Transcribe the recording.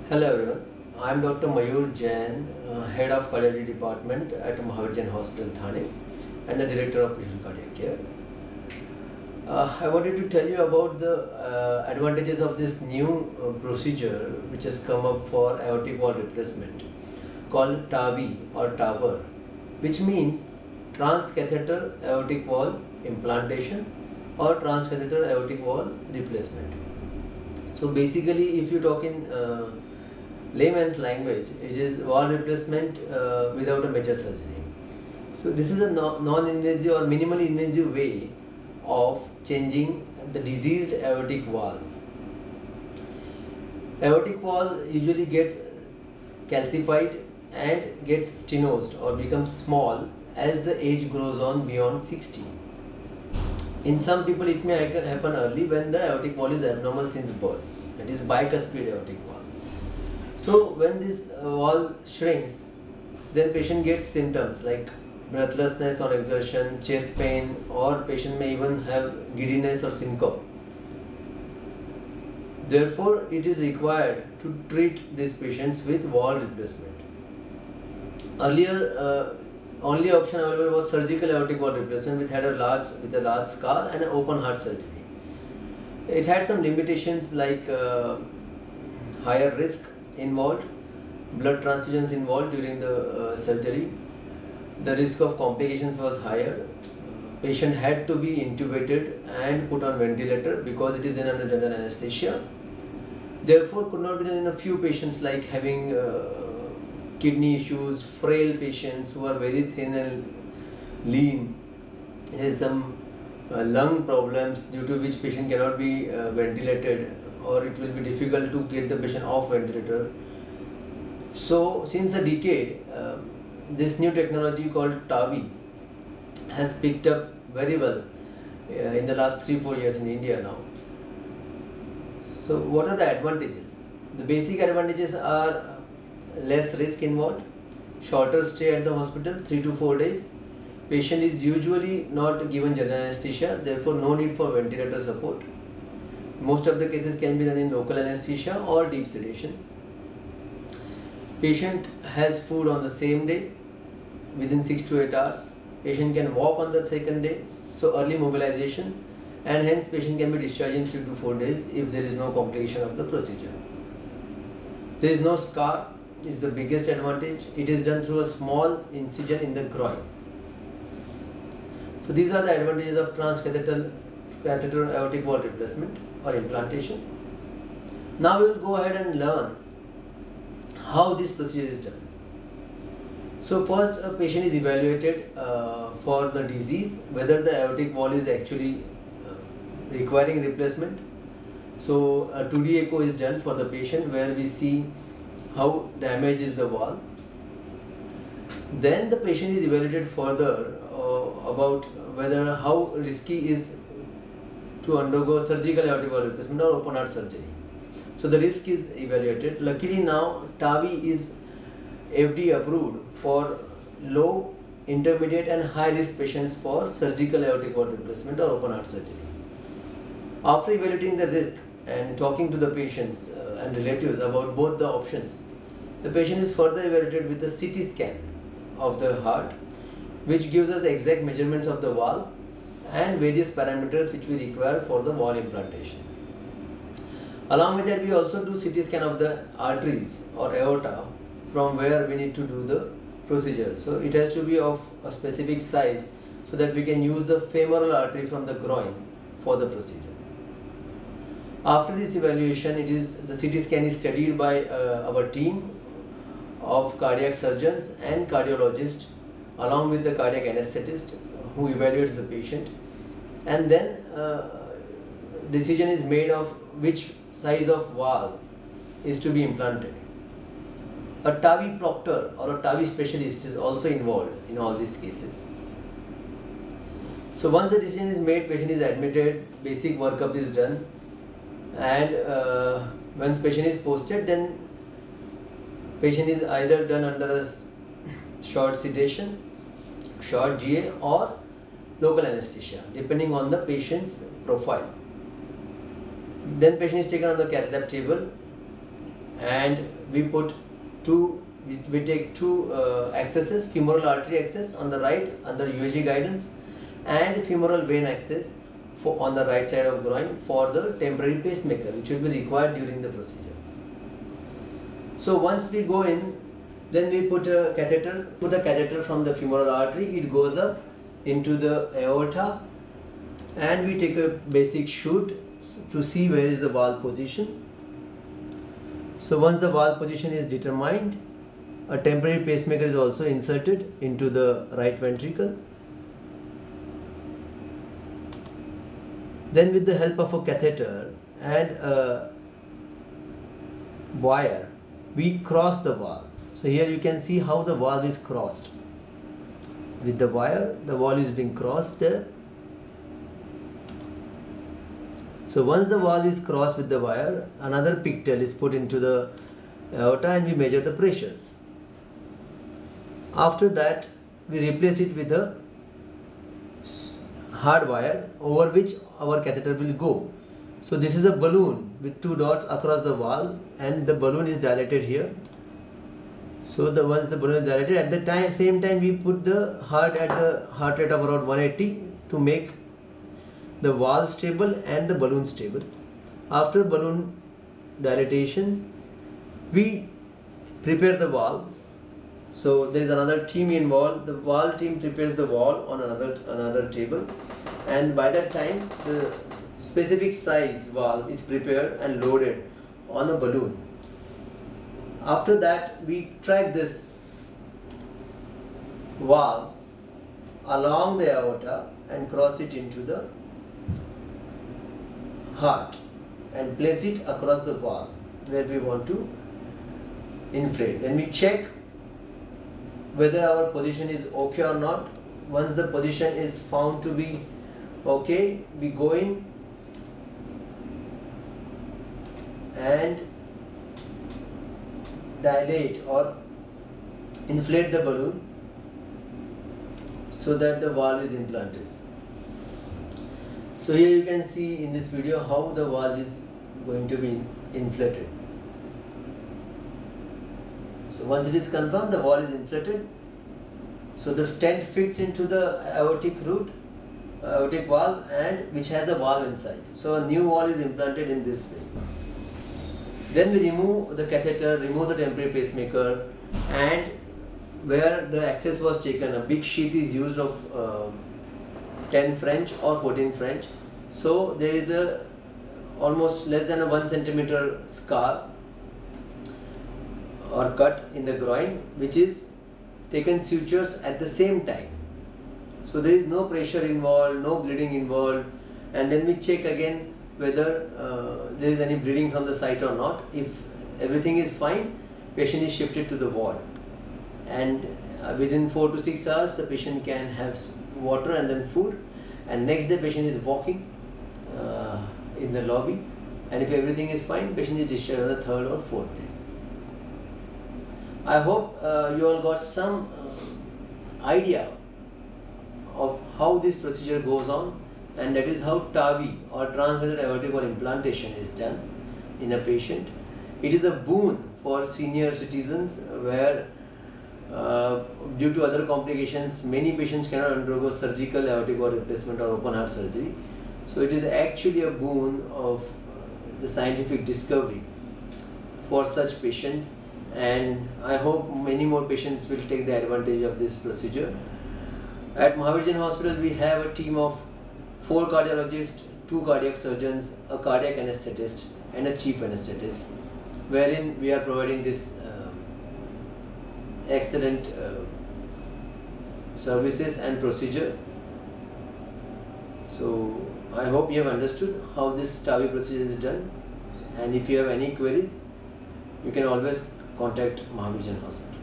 Hello everyone, I am Dr Mayur Jain, Head of Cardiology Department at Mahavir Jain Hospital, Thane, and the Director of Critical Cardiac Care. I wanted to tell you about the advantages of this new procedure which has come up for aortic wall replacement called Tavi or TAVR, which means transcatheter aortic wall implantation or transcatheter aortic wall replacement. So basically, if you talk in layman's language, it is wall replacement without a major surgery. So this is a non-invasive or minimally invasive way of changing the diseased aortic wall. Aortic wall usually gets calcified and gets stenosed or becomes small as the age grows on beyond 60. In some people it may happen early when the aortic wall is abnormal since birth, that is bicuspid aortic wall. So when this wall shrinks, then patient gets symptoms like breathlessness on exertion, chest pain, or patient may even have giddiness or syncope. Therefore, it is required to treat these patients with wall replacement. Earlier, only option available was surgical aortic wall replacement with a large scar and an open heart surgery. It had some limitations like higher risk involved, blood transfusions involved during the surgery. The risk of complications was higher. Patient had to be intubated and put on ventilator because it is done under general anesthesia. Therefore, could not be done in a few patients like having kidney issues, frail patients who are very thin and lean. There is some lung problems due to which patient cannot be ventilated, or it will be difficult to get the patient off ventilator. So since a decade, this new technology called Tavi has picked up very well in the last 3-4 years in India now. So what are the advantages? The basic advantages are less risk involved, shorter stay at the hospital, 3 to 4 days. Patient is usually not given general anesthesia, therefore no need for ventilator support. Most of the cases can be done in local anesthesia or deep sedation. Patient has food on the same day within 6 to 8 hours. Patient can walk on the second day, so early mobilization, and hence patient can be discharged in 3 to 4 days if there is no complication of the procedure. There is no scar, it is the biggest advantage. It is done through a small incision in the groin. So these are the advantages of transcatheter aortic wall replacement or implantation. Now we will go ahead and learn how this procedure is done. So first, a patient is evaluated for the disease, whether the aortic wall is actually requiring replacement. So a 2D echo is done for the patient where we see how damaged is the wall. Then the patient is evaluated further about whether how risky is to undergo surgical aortic wall replacement or open heart surgery. So the risk is evaluated. Luckily now Tavi is FDA approved for low, intermediate and high risk patients for surgical aortic wall replacement or open heart surgery. After evaluating the risk and talking to the patients and relatives about both the options, the patient is further evaluated with a CT scan of the heart, which gives us exact measurements of the wall and various parameters which we require for the wall implantation. Along with that, we also do CT scan of the arteries or aorta from where we need to do the procedure. So it has to be of a specific size so that we can use the femoral artery from the groin for the procedure. After this evaluation, the CT scan is studied by our team of cardiac surgeons and cardiologists along with the cardiac anesthetist who evaluates the patient, and then decision is made of which size of valve is to be implanted. A Tavi proctor or a Tavi specialist is also involved in all these cases. So once the decision is made, patient is admitted, basic workup is done, and once patient is posted, then patient is either done under a short sedation, short GA or local anesthesia depending on the patient's profile. Then patient is taken on the cath lab table and we put we take two accesses, femoral artery access on the right under USG guidance and femoral vein access on the right side of groin for the temporary pacemaker, which will be required during the procedure. So once we go in, then we put a catheter from the femoral artery. It goes up into the aorta, and we take a basic shoot to see where is the valve position. So once the valve position is determined, a temporary pacemaker is also inserted into the right ventricle. Then with the help of a catheter and a wire, we cross the valve. So here you can see how the valve is crossed. With the wire, the valve is being crossed there. So once the valve is crossed with the wire, another pigtail is put into the aorta and we measure the pressures. After that, we replace it with a hard wire over which our catheter will go. So this is a balloon with two dots across the valve, and the balloon is dilated here. So once the balloon is dilated, at the same time we put the heart at the heart rate of around 180 to make the valve stable and the balloon stable. After balloon dilatation, we prepare the valve. So there is another team involved. The valve team prepares the valve on another table, and by that time the specific size valve is prepared and loaded on a balloon. After that, we track this valve along the aorta and cross it into the heart and place it across the valve where we want to inflate. Then we check whether our position is okay or not. Once the position is found to be okay, we go in and dilate or inflate the balloon so that the valve is implanted. So here you can see in this video how the valve is going to be inflated. So once it is confirmed, the valve is inflated. So the stent fits into the aortic valve, and which has a valve inside. So a new valve is implanted in this way. Then we remove the catheter, remove the temporary pacemaker, and where the access was taken, a big sheath is used of 10 French or 14 French. So there is a almost less than a 1 centimeter scar or cut in the groin, which is taken sutures at the same time. So there is no pressure involved, no bleeding involved, and then we check again whether there is any bleeding from the site or not. If everything is fine, patient is shifted to the ward, and within 4 to 6 hours the patient can have water and then food, and next day patient is walking in the lobby, and if everything is fine, patient is discharged on the 3rd or 4th day. I hope you all got some idea of how this procedure goes on, and that is how TAVI or transvagal aortic valve implantation is done in a patient. It is a boon for senior citizens where due to other complications many patients cannot undergo surgical aortic valve replacement or open heart surgery. So it is actually a boon of the scientific discovery for such patients, and I hope many more patients will take the advantage of this procedure. At Mahavir Jain Hospital, we have a team of 4 cardiologists, 2 cardiac surgeons, a cardiac anesthetist, and a chief anesthetist, wherein we are providing this excellent services and procedure. So I hope you have understood how this TAVI procedure is done, and if you have any queries, you can always contact Mahavir Jain Hospital.